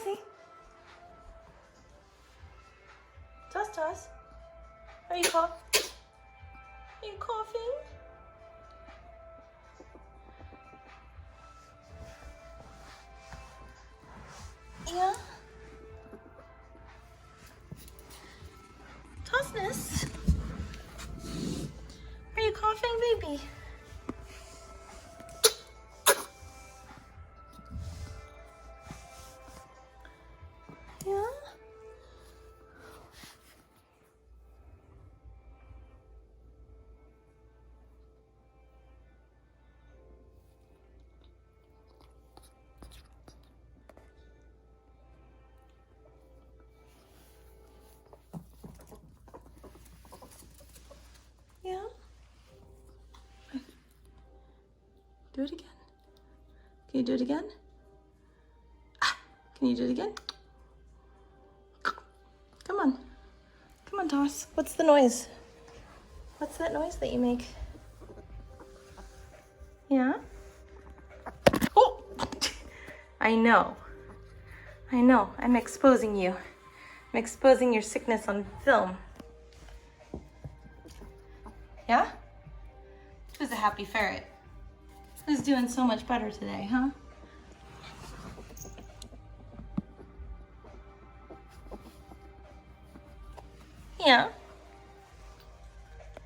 Tossy. Toss. Are you coughing? Are you coughing? Yeah. Tossness. Are you coughing, baby? Yeah. Yeah. Do it again. Can you do it again? Ah, can you do it again? Come on. Come on, Toss. What's the noise? What's that noise that you make? Yeah? Oh! I know. I'm exposing you. I'm exposing your sickness on film. Yeah? Who's a happy ferret? Who's doing so much better today, huh? Yeah.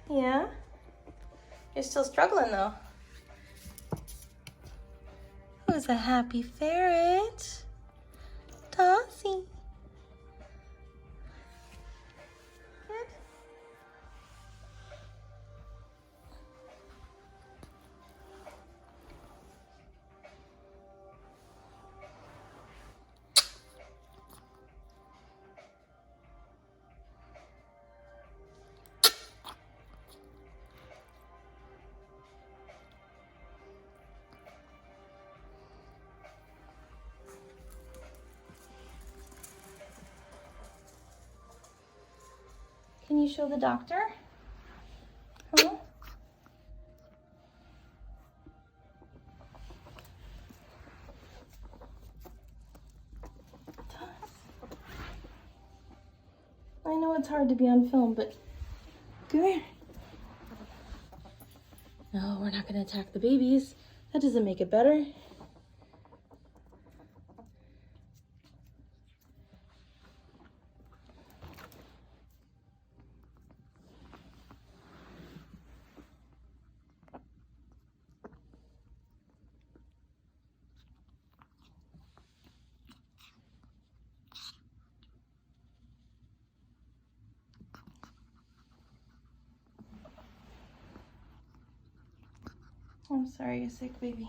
Yeah? You're still struggling though. Who's a happy ferret? Tossy. Good. Can you show the doctor? Huh? I know it's hard to be on film, but come here. No, we're not going to attack the babies. That doesn't make it better. I'm sorry you're sick, baby.